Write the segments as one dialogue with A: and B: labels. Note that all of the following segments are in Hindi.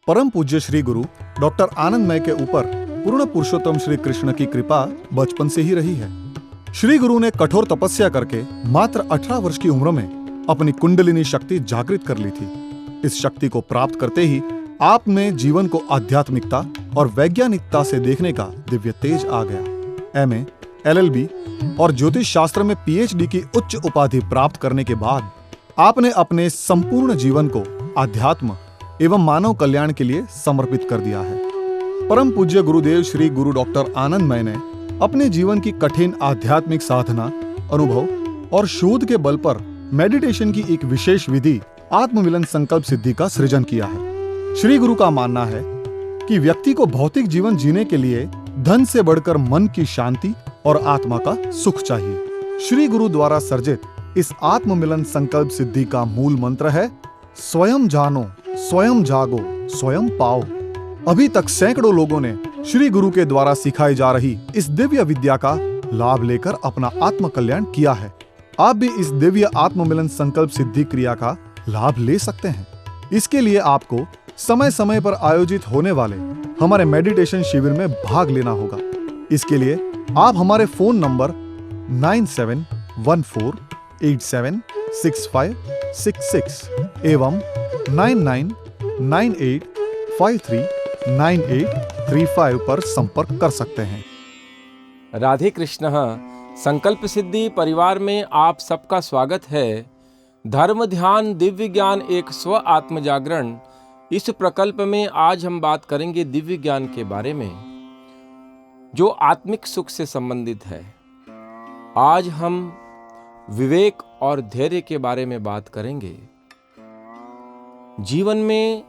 A: परम पूज्य श्री गुरु डॉक्टर आनंदमय के ऊपर पूर्ण पुरुषोत्तम श्री कृष्ण की कृपा बचपन से ही रही है। श्री गुरु ने कठोर तपस्या करके मात्र 18 वर्ष की उम्र में अपनी कुंडलिनी शक्ति जागृत कर ली थी। इस शक्ति को प्राप्त करते ही आप में जीवन को आध्यात्मिकता और वैज्ञानिकता से देखने का दिव्य तेज आ गया। एमए, एलएलबी और ज्योतिष शास्त्र में पीएचडी की उच्च उपाधि प्राप्त करने के बाद आपने अपने संपूर्ण जीवन को अध्यात्म एवं मानव कल्याण के लिए समर्पित कर दिया है। परम पूज्य गुरुदेव श्री गुरु डॉक्टर आनंदमय ने अपने जीवन की कठिन आध्यात्मिक साधना, अनुभव और शोध के बल पर मेडिटेशन की एक विशेष विधि आत्ममिलन संकल्प सिद्धि का सृजन किया है। श्री गुरु का मानना है कि व्यक्ति को भौतिक जीवन जीने के लिए धन से बढ़कर मन की शांति और आत्मा का सुख चाहिए। श्री गुरु द्वारा सर्जित इस आत्ममिलन संकल्प सिद्धि का मूल मंत्र है, स्वयं जानो, स्वयं जागो, स्वयं पाओ। अभी तक सैकड़ों लोगों ने श्री गुरु के द्वारा सिखाई जा रही इस दिव्य विद्या का लाभ लेकर अपना आत्म कल्याण किया है। आप भी इस दिव्य आत्ममिलन संकल्प सिद्धि क्रिया का लाभ ले सकते हैं। इसके लिए आपको समय समय पर आयोजित होने वाले हमारे मेडिटेशन शिविर में भाग लेना होगा। इसके लिए आप हमारे फोन नंबर 9714876566 एवं 9998539835 पर संपर्क कर सकते हैं।
B: राधे कृष्ण। संकल्प सिद्धि परिवार में आप सबका स्वागत है। धर्म ध्यान दिव्य ज्ञान एक स्व आत्म जागरण, इस प्रकल्प में आज हम बात करेंगे दिव्य ज्ञान के बारे में जो आत्मिक सुख से संबंधित है। आज हम विवेक और धैर्य के बारे में बात करेंगे। जीवन में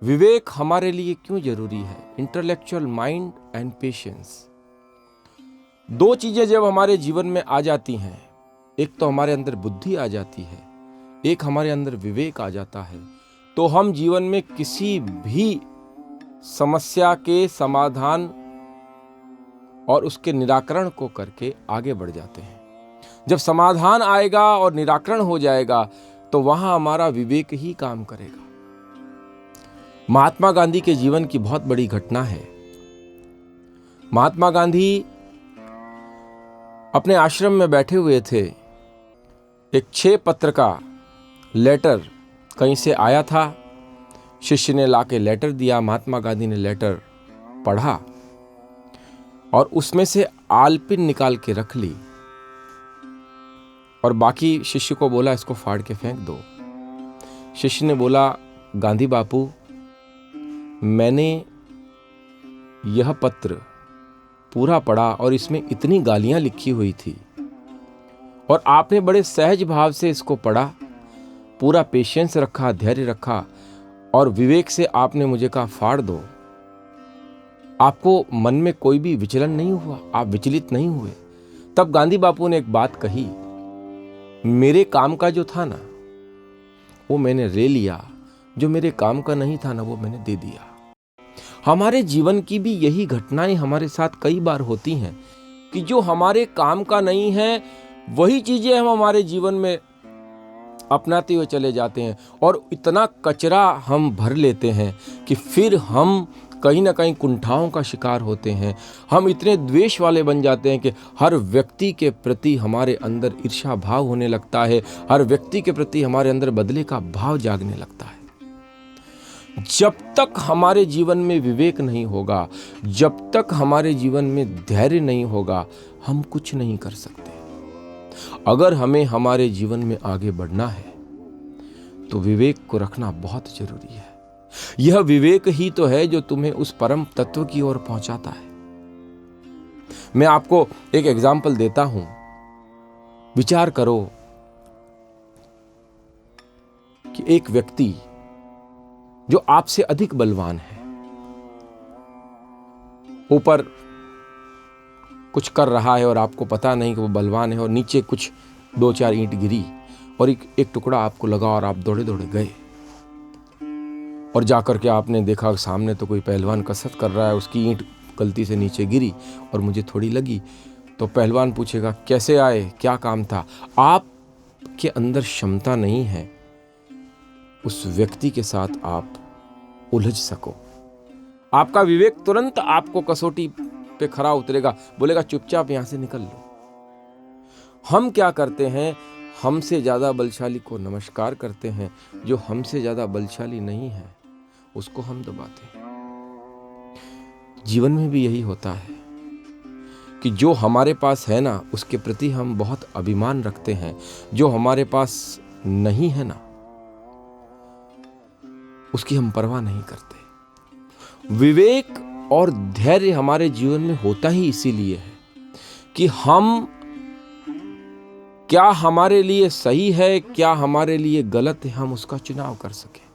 B: विवेक हमारे लिए क्यों जरूरी है? इंटेलेक्चुअल माइंड एंड पेशेंस, दो चीजें जब हमारे जीवन में आ जाती हैं, एक तो हमारे अंदर बुद्धि आ जाती है, एक हमारे अंदर विवेक आ जाता है, तो हम जीवन में किसी भी समस्या के समाधान और उसके निराकरण को करके आगे बढ़ जाते हैं। जब समाधान आएगा और निराकरण हो जाएगा तो वहां हमारा विवेक ही काम करेगा। महात्मा गांधी के जीवन की बहुत बड़ी घटना है। महात्मा गांधी अपने आश्रम में बैठे हुए थे। एक 6 पत्र का लेटर कहीं से आया था। शिष्य ने लाके लेटर दिया। महात्मा गांधी ने लेटर पढ़ा और उसमें से आलपिन निकाल के रख ली और बाकी शिष्य को बोला इसको फाड़ के फेंक दो। शिष्य ने बोला, गांधी बापू, मैंने यह पत्र पूरा पढ़ा और इसमें इतनी गालियां लिखी हुई थी और आपने बड़े सहज भाव से इसको पढ़ा, पूरा पेशेंस रखा, धैर्य रखा और विवेक से आपने मुझे कहा फाड़ दो। आपको मन में कोई भी विचलन नहीं हुआ, आप विचलित नहीं हुए। तब गांधी बापू ने एक बात कही, मेरे काम का जो था ना वो मैंने ले लिया, जो मेरे काम का नहीं था ना वो मैंने दे दिया। हमारे जीवन की भी यही घटनाएं हमारे साथ कई बार होती हैं कि जो हमारे काम का नहीं है वही चीजें हम हमारे जीवन में अपनाते हुए चले जाते हैं और इतना कचरा हम भर लेते हैं कि फिर हम कहीं ना कहीं कुंठाओं का शिकार होते हैं। हम इतने द्वेष वाले बन जाते हैं कि हर व्यक्ति के प्रति हमारे अंदर ईर्ष्या भाव होने लगता है, हर व्यक्ति के प्रति हमारे अंदर बदले का भाव जागने लगता है। जब तक हमारे जीवन में विवेक नहीं होगा, जब तक हमारे जीवन में धैर्य नहीं होगा, हम कुछ नहीं कर सकते। अगर हमें हमारे जीवन में आगे बढ़ना है तो विवेक को रखना बहुत जरूरी है। यह विवेक ही तो है जो तुम्हें उस परम तत्व की ओर पहुंचाता है। मैं आपको एक एग्जाम्पल देता हूं। विचार करो कि एक व्यक्ति जो आपसे अधिक बलवान है, ऊपर कुछ कर रहा है और आपको पता नहीं कि वो बलवान है और नीचे कुछ 2-4 ईंट गिरी और एक टुकड़ा आपको लगा और आप दौड़े दौड़े गए और जाकर के आपने देखा सामने तो कोई पहलवान कसरत कर रहा है, उसकी ईंट गलती से नीचे गिरी और मुझे थोड़ी लगी। तो पहलवान पूछेगा कैसे आए, क्या काम था? आपके अंदर क्षमता नहीं है उस व्यक्ति के साथ आप उलझ सको। आपका विवेक तुरंत आपको कसौटी पे खरा उतरेगा, बोलेगा चुपचाप यहां से निकल लो। हम क्या करते हैं, हमसे ज्यादा बलशाली को नमस्कार करते हैं, जो हमसे ज्यादा बलशाली नहीं है उसको हम दबाते हैं। जीवन में भी यही होता है कि जो हमारे पास है ना उसके प्रति हम बहुत अभिमान रखते हैं, जो हमारे पास नहीं है ना उसकी हम परवाह नहीं करते। विवेक और धैर्य हमारे जीवन में होता ही इसीलिए है कि हम क्या हमारे लिए सही है, क्या हमारे लिए गलत है, हम उसका चुनाव कर सकें।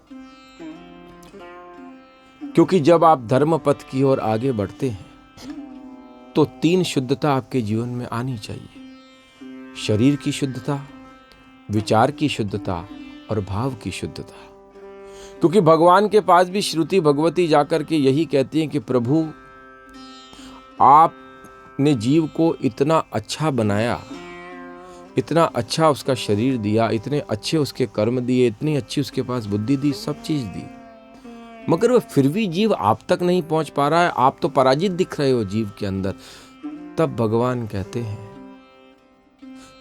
B: क्योंकि जब आप धर्म पथ की ओर आगे बढ़ते हैं तो 3 शुद्धता आपके जीवन में आनी चाहिए: शरीर की शुद्धता, विचार की शुद्धता और भाव की शुद्धता। क्योंकि भगवान के पास भी श्रुति भगवती जाकर के यही कहती है कि प्रभु आपने जीव को इतना अच्छा बनाया, इतना अच्छा उसका शरीर दिया, इतने अच्छे उसके कर्म दिए, इतनी अच्छी उसके पास बुद्धि दी, सब चीज दी, मगर वह फिर भी जीव आप तक नहीं पहुंच पा रहा है, आप तो पराजित दिख रहे हो जीव के अंदर। तब भगवान कहते हैं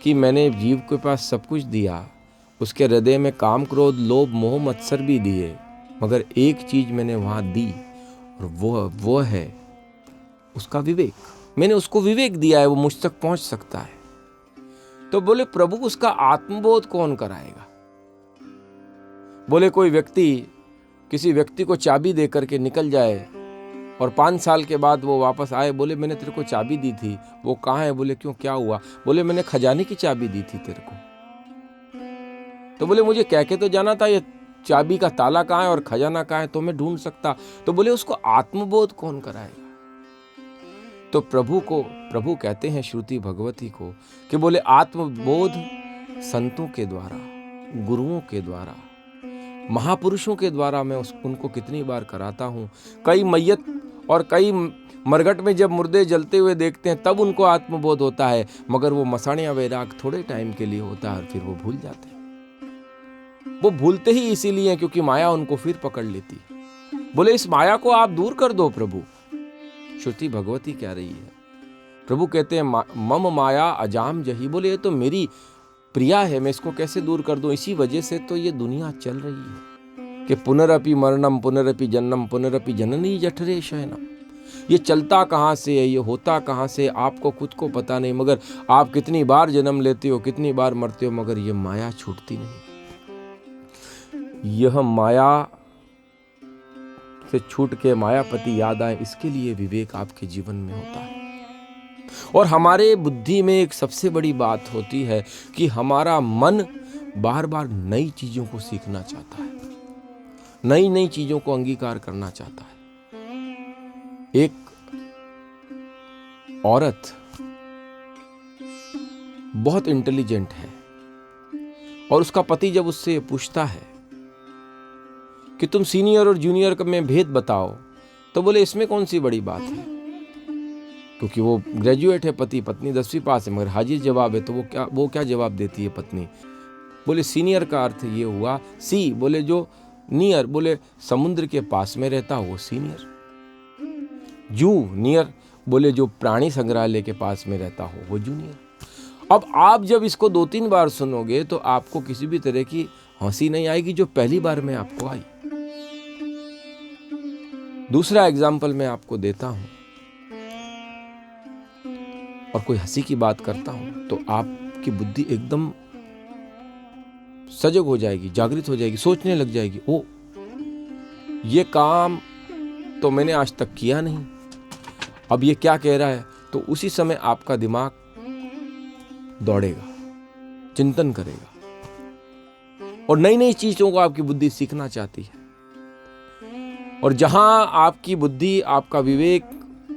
B: कि मैंने जीव के पास सब कुछ दिया, उसके हृदय में काम क्रोध लोभ मोह मत्सर भी दिए, मगर एक चीज मैंने वहां दी और वो है उसका विवेक। मैंने उसको विवेक दिया है, वो मुझ तक पहुंच सकता है। तो बोले प्रभु उसका आत्मबोध कौन कराएगा? बोले कोई व्यक्ति किसी व्यक्ति को चाबी दे करके निकल जाए और 5 साल के बाद वो वापस आए, बोले मैंने तेरे को चाबी दी थी, वो कहाँ है? बोले क्यों, क्या हुआ? बोले मैंने खजाने की चाबी दी थी तेरे को। तो बोले मुझे कह के तो जाना था ये चाबी का ताला कहाँ है और खजाना कहाँ है, तो मैं ढूंढ सकता। तो बोले उसको आत्मबोध कौन कराएगा? तो प्रभु कहते हैं श्रुति भगवती को कि बोले आत्मबोध संतों के द्वारा, गुरुओं के द्वारा, महापुरुषों के द्वारा मैं उनको कितनी बार कराता हूँ। कई मैयत और कई मरघट में जब मुर्दे जलते हुए देखते हैं तब उनको आत्मबोध होता है, मगर वो मसाणिया वैराग थोड़े टाइम के लिए होता है और फिर वो भूल जाते हैं। वो भूलते ही इसीलिए क्योंकि माया उनको फिर पकड़ लेती। बोले इस माया को आप दूर कर दो प्रभु। श्रुति भगवती कह रही है, प्रभु कहते हैं मम माया अजाम जही। बोले ये तो मेरी प्रिया है, मैं इसको कैसे दूर कर दूं? इसी वजह से तो ये दुनिया चल रही है कि पुनरपि मरणम पुनरपि जन्मम पुनरपि जननी जठरे शयनम। ये चलता कहाँ से है, ये होता कहाँ से, आपको खुद को पता नहीं, मगर आप कितनी बार जन्म लेते हो, कितनी बार मरते हो, मगर ये माया छूटती नहीं। यह माया से छूट के मायापति याद आए, इसके लिए विवेक आपके जीवन में होता है। और हमारे बुद्धि में एक सबसे बड़ी बात होती है कि हमारा मन बार बार नई चीजों को सीखना चाहता है, नई नई चीजों को अंगीकार करना चाहता है। एक औरत बहुत इंटेलिजेंट है और उसका पति जब उससे पूछता है कि तुम सीनियर और जूनियर में भेद बताओ, तो बोले इसमें कौन सी बड़ी बात है, क्योंकि वो ग्रेजुएट है पति, पत्नी 10वीं पास है, मगर हाजिर जवाब है। तो वो क्या जवाब देती है पत्नी? बोले सीनियर का अर्थ ये हुआ, सी बोले जो नियर, बोले समुद्र के पास में रहता हो वो सीनियर, जूनियर बोले जो प्राणी संग्रहालय के पास में रहता हो वो जूनियर। अब आप जब इसको 2-3 बार सुनोगे तो आपको किसी भी तरह की हंसी नहीं आएगी जो पहली बार में आपको आई। दूसरा एग्जाम्पल मैं आपको देता हूं, और कोई हंसी की बात करता हूं तो आपकी बुद्धि एकदम सजग हो जाएगी, जागृत हो जाएगी, सोचने लग जाएगी, ओ ये काम तो मैंने आज तक किया नहीं, अब ये क्या कह रहा है। तो उसी समय आपका दिमाग दौड़ेगा, चिंतन करेगा और नई नई चीजों को आपकी बुद्धि सीखना चाहती है। और जहां आपकी बुद्धि, आपका विवेक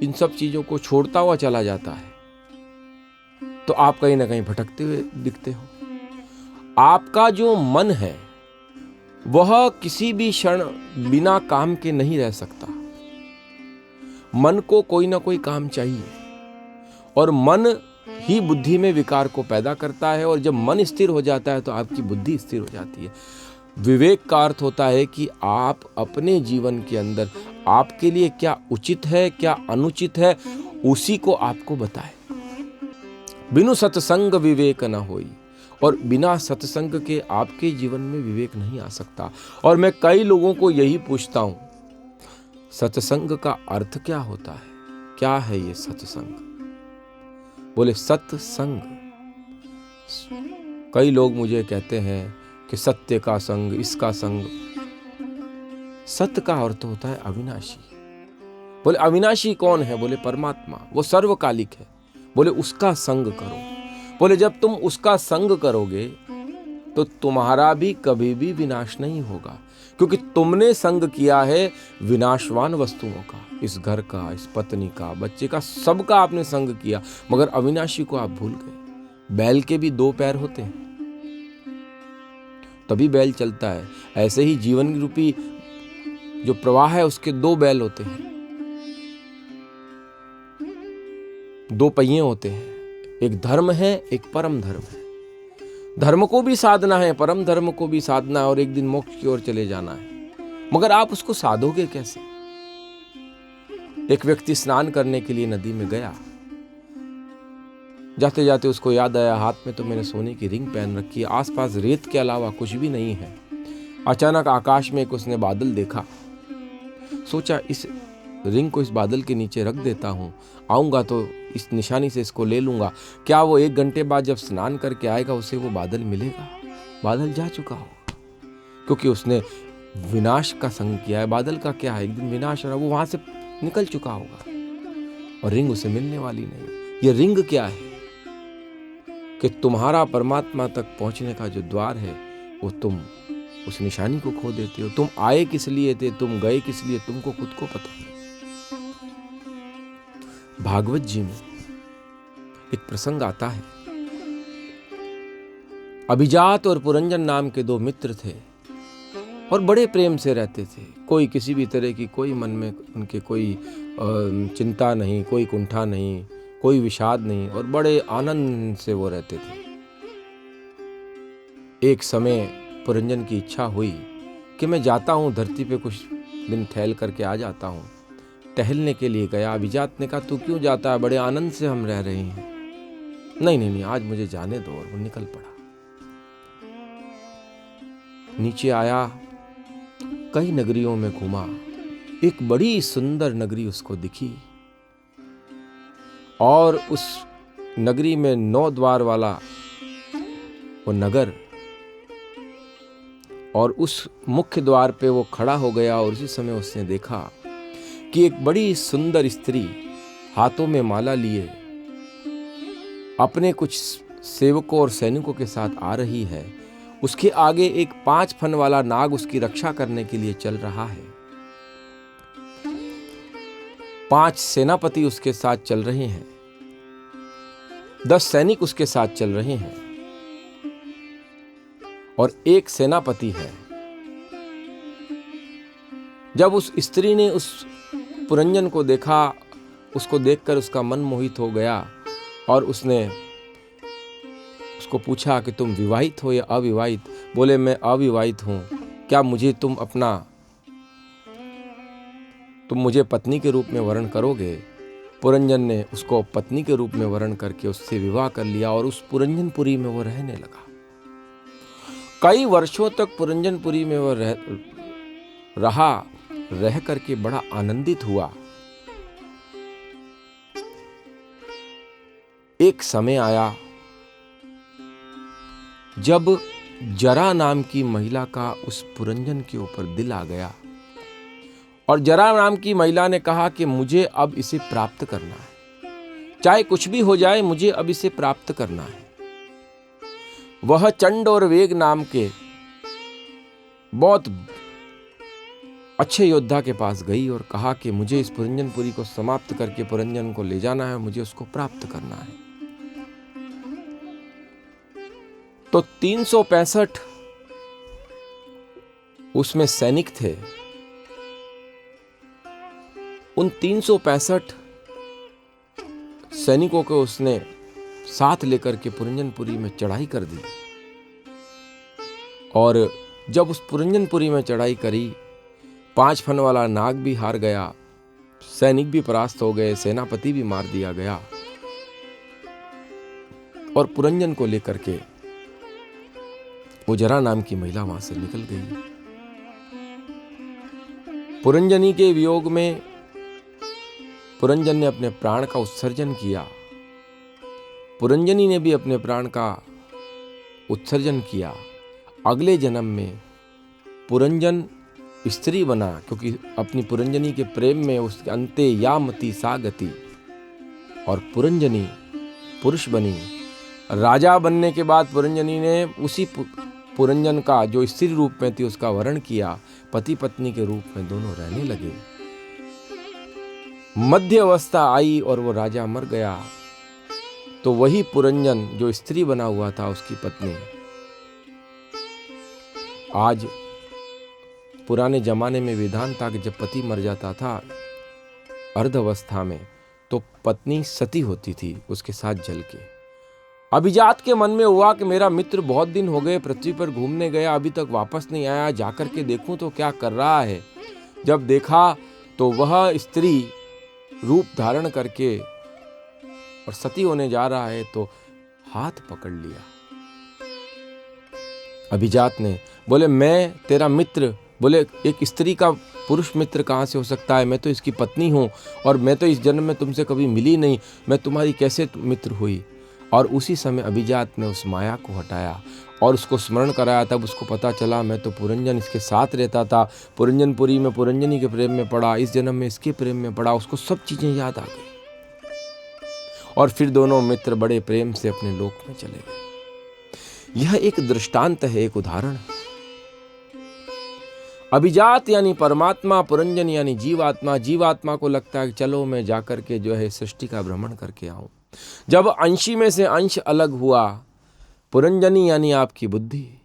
B: इन सब चीजों को छोड़ता हुआ चला जाता है तो आप कहीं ना कहीं भटकते हुए दिखते हो। आपका जो मन है वह किसी भी क्षण बिना काम के नहीं रह सकता। मन को कोई ना कोई काम चाहिए और मन ही बुद्धि में विकार को पैदा करता है, और जब मन स्थिर हो जाता है तो आपकी बुद्धि स्थिर हो जाती है। विवेक का अर्थ होता है कि आप अपने जीवन के अंदर आपके लिए क्या उचित है, क्या अनुचित है, उसी को आपको बताए। बिनु सत्संग विवेक न होई, और बिना सत्संग के आपके जीवन में विवेक नहीं आ सकता। और मैं कई लोगों को यही पूछता हूं, सत्संग का अर्थ क्या होता है, क्या है ये सत्संग? बोले सत्संग, कई लोग मुझे कहते हैं कि सत्य का संग, इसका संग। सत्य का अर्थ होता है अविनाशी। बोले अविनाशी कौन है? बोले परमात्मा, वो सर्वकालिक है। बोले उसका संग करो। बोले जब तुम उसका संग करोगे तो तुम्हारा भी कभी भी विनाश नहीं होगा, क्योंकि तुमने संग किया है विनाशवान वस्तुओं का, इस घर का, इस पत्नी का, बच्चे का, सबका आपने संग किया, मगर अविनाशी को आप भूल गए। बैल के भी दो पैर होते हैं, तभी बैल चलता है। ऐसे ही जीवन रूपी जो प्रवाह है उसके दो बैल होते हैं, दो पहिए होते हैं, एक धर्म है, एक परम धर्म है। धर्म को भी साधना है, परम धर्म को भी साधना है, और एक दिन मोक्ष की ओर चले जाना है, मगर आप उसको साधोगे कैसे? एक व्यक्ति स्नान करने के लिए नदी में गया, जाते जाते उसको याद आया हाथ में तो मैंने सोने की रिंग पहन रखी है, आसपास रेत के अलावा कुछ भी नहीं है। अचानक आकाश में एक उसने बादल देखा, सोचा इस रिंग को इस बादल के नीचे रख देता हूं, आऊंगा तो इस निशानी से इसको ले लूंगा। क्या वो 1 घंटे बाद जब स्नान करके आएगा उसे वो बादल मिलेगा? बादल जा चुका होगा, क्योंकि उसने विनाश का संग किया है। बादल का क्या है, एक दिन विनाश, और वो वहां से निकल चुका होगा और रिंग उसे मिलने वाली नहीं। ये रिंग क्या है कि तुम्हारा परमात्मा तक पहुंचने का जो द्वार है वो तुम उस निशानी को खो देते हो। तुम आए किस लिए थे, तुम गए किस लिए, तुमको खुद को पता है। भागवत जी में एक प्रसंग आता है, अभिजात और पुरंजन नाम के 2 मित्र थे और बड़े प्रेम से रहते थे। कोई किसी भी तरह की कोई मन में उनके कोई चिंता नहीं, कोई कुंठा नहीं, कोई विषाद नहीं, और बड़े आनंद से वो रहते थे। एक समय पुरंजन की इच्छा हुई कि मैं जाता हूं धरती पे, कुछ दिन ठहल करके आ जाता हूं। टहलने के लिए गया। अभिजात ने कहा तू क्यों जाता है, बड़े आनंद से हम रह रहे हैं। नहीं, आज मुझे जाने दो, और वो निकल पड़ा। नीचे आया, कई नगरियों में घूमा, एक बड़ी सुंदर नगरी उसको दिखी, और उस नगरी में 9 द्वार वाला वो नगर, और उस मुख्य द्वार पे वो खड़ा हो गया। और उसी समय उसने देखा कि एक बड़ी सुंदर स्त्री हाथों में माला लिए अपने कुछ सेवकों और सैनिकों के साथ आ रही है। उसके आगे एक 5 फन वाला नाग उसकी रक्षा करने के लिए चल रहा है। 5 सेनापति उसके साथ चल रहे हैं, 10 सैनिक उसके साथ चल रहे हैं, और एक सेनापति है। जब उस स्त्री ने उस पुरंजन को देखा, उसको देखकर उसका मन मोहित हो गया, और उसने उसको पूछा कि तुम विवाहित हो या अविवाहित? बोले मैं अविवाहित हूं, क्या तुम मुझे पत्नी के रूप में वर्ण करोगे? पुरंजन ने उसको पत्नी के रूप में वर्ण करके उससे विवाह कर लिया, और उस पुरंजनपुरी में वो रहने लगा। कई वर्षों तक पुरंजनपुरी में वो रह करके बड़ा आनंदित हुआ। एक समय आया जब जरा नाम की महिला का उस पुरंजन के ऊपर दिल आ गया, और जरा नाम की महिला ने कहा कि मुझे अब इसे प्राप्त करना है, चाहे कुछ भी हो जाए, मुझे अब इसे प्राप्त करना है। वह चंड और वेग नाम के बहुत अच्छे योद्धा के पास गई और कहा कि मुझे इस पुरंजनपुरी को समाप्त करके पुरंजन को ले जाना है, मुझे उसको प्राप्त करना है। तो 365 उसमें सैनिक थे। उन 365 सैनिकों को उसने साथ लेकर के पुरंजनपुरी में चढ़ाई कर दी, और जब उस पुरंजनपुरी में चढ़ाई करी, 5 फन वाला नाग भी हार गया, सैनिक भी परास्त हो गए, सेनापति भी मार दिया गया, और पुरंजन को लेकर के उजरा नाम की महिला वहां से निकल गई। पुरंजनी के वियोग में पुरंजन ने अपने प्राण का उत्सर्जन किया, पुरंजनी ने भी अपने प्राण का उत्सर्जन किया। अगले जन्म में पुरंजन स्त्री बना, क्योंकि अपनी पुरंजनी के प्रेम में उसके अंते या मति सा गति, और पुरंजनी पुरुष बनी। राजा बनने के बाद पुरंजनी ने उसी पुरंजन का जो स्त्री रूप में थी उसका वर्ण किया, पति पत्नी के रूप में दोनों रहने लगे। मध्य अवस्था आई और वो राजा मर गया, तो वही पुरंजन जो स्त्री बना हुआ था उसकी पत्नी, आज पुराने जमाने में विधान था कि जब पति मर जाता था अर्ध अवस्था में, तो पत्नी सती होती थी उसके साथ जल के। अभिजात के मन में हुआ कि मेरा मित्र बहुत दिन हो गए पृथ्वी पर घूमने गया, अभी तक वापस नहीं आया, जाकर के देखूं तो क्या कर रहा है। जब देखा तो वह स्त्री रूप धारण करके और सती होने जा रहा है, तो हाथ पकड़ लिया। अभिजात ने बोले, मैं तेरा मित्र। बोले, एक स्त्री का पुरुष मित्र कहाँ से हो सकता है, मैं तो इसकी पत्नी हूँ, और मैं तो इस जन्म में तुमसे कभी मिली नहीं, मैं तुम्हारी कैसे मित्र हुई। और उसी समय अभिजात ने उस माया को हटाया और उसको स्मरण कराया। तब उसको पता चला मैं तो पुरंजन इसके साथ रहता था, पुरंजनपुरी में पुरंजनी के प्रेम में पड़ा, इस जन्म में इसके प्रेम में पड़ा। उसको सब चीजें याद आ गई और फिर दोनों मित्र बड़े प्रेम से अपने लोक में चले गए। यह एक दृष्टांत है, एक उदाहरण है। अभिजात यानी परमात्मा, पुरंजन यानी जीवात्मा। जीवात्मा को लगता है कि चलो मैं जाकर के जो है सृष्टि का भ्रमण करके आऊं। जब अंशी में से अंश अलग हुआ, पुरंजनी यानी आपकी बुद्धि,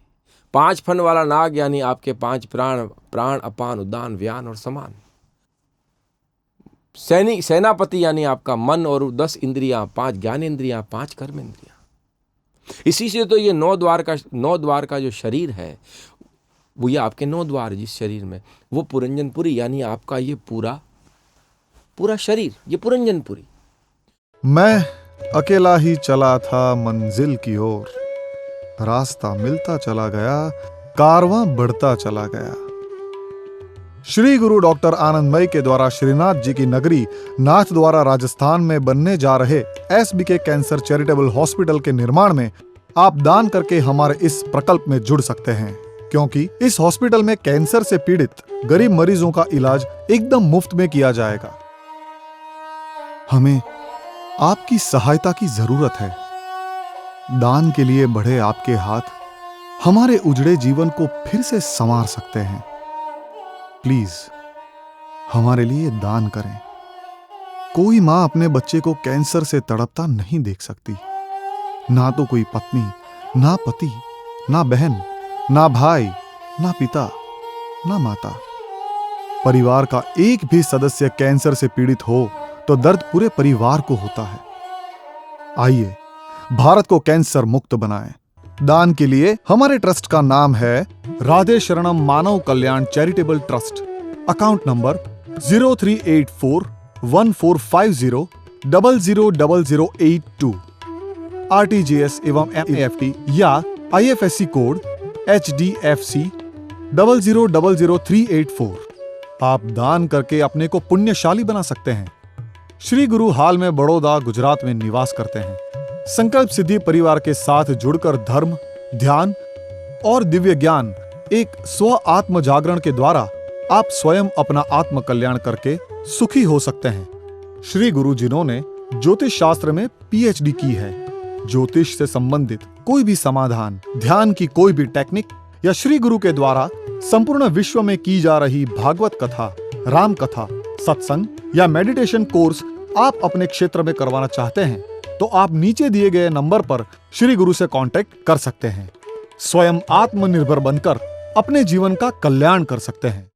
B: 5 फन वाला नाग यानी आपके 5 प्राण, प्राण अपान उदान व्यान और समान, सेनापति यानी आपका मन और 10 इंद्रियां, 5 ज्ञान इंद्रियां, 5 कर्म इंद्रियां। इसी से तो ये 9 द्वार का जो शरीर है, वो ये आपके 9 द्वार जिस शरीर में, वो पुरंजनपुरी यानी आपका ये पूरा शरीर, ये पुरंजनपुरी।
A: मैं अकेला ही चला था मंजिल की ओर, रास्ता मिलता चला गया, कारवां बढ़ता चला गया। श्री गुरु डॉक्टर आनंदमयी के द्वारा श्रीनाथ जी की नगरी नाथद्वारा राजस्थान में बनने जा रहे SBK कैंसर चैरिटेबल हॉस्पिटल के निर्माण में आप दान करके हमारे इस प्रकल्प में जुड़ सकते हैं, क्योंकि इस हॉस्पिटल में कैंसर से पीड़ित गरीब मरीजों का इलाज एकदम मुफ्त में किया जाएगा। हमें आपकी सहायता की जरूरत है। दान के लिए बढ़े आपके हाथ हमारे उजड़े जीवन को फिर से संवार सकते हैं। प्लीज हमारे लिए दान करें। कोई मां अपने बच्चे को कैंसर से तड़पता नहीं देख सकती। ना तो कोई पत्नी, ना पति, ना बहन, ना भाई, ना पिता, ना माता। परिवार का एक भी सदस्य कैंसर से पीड़ित हो तो दर्द पूरे परिवार को होता है। आइए भारत को कैंसर मुक्त बनाएं। दान के लिए हमारे ट्रस्ट का नाम है Radhe Sharanam Manav Kalyan charitable trust. Account number 03841450000082, RTGS एवं MAFT या IFSC कोड HDFC 000384। आप दान करके अपने को पुण्यशाली बना सकते हैं। श्री गुरु हाल में बड़ौदा, गुजरात में निवास करते हैं। संकल्प सिद्धि परिवार के साथ जुड़कर धर्म, ध्यान और दिव्य ज्ञान, एक स्व आत्म जागरण के द्वारा आप स्वयं अपना आत्म कल्याण करके सुखी हो सकते हैं। श्री गुरु जिन्होंने ज्योतिष शास्त्र में PhD की है, ज्योतिष से संबंधित कोई भी समाधान, ध्यान की कोई भी टेक्निक या श्री गुरु के द्वारा संपूर्ण विश्व में की जा रही भागवत कथा, राम कथा, सत्संग या मेडिटेशन कोर्स आप अपने क्षेत्र में करवाना चाहते हैं, तो आप नीचे दिए गए नंबर पर श्री गुरु से कांटेक्ट कर सकते हैं। स्वयं आत्मनिर्भर बनकर अपने जीवन का कल्याण कर सकते हैं।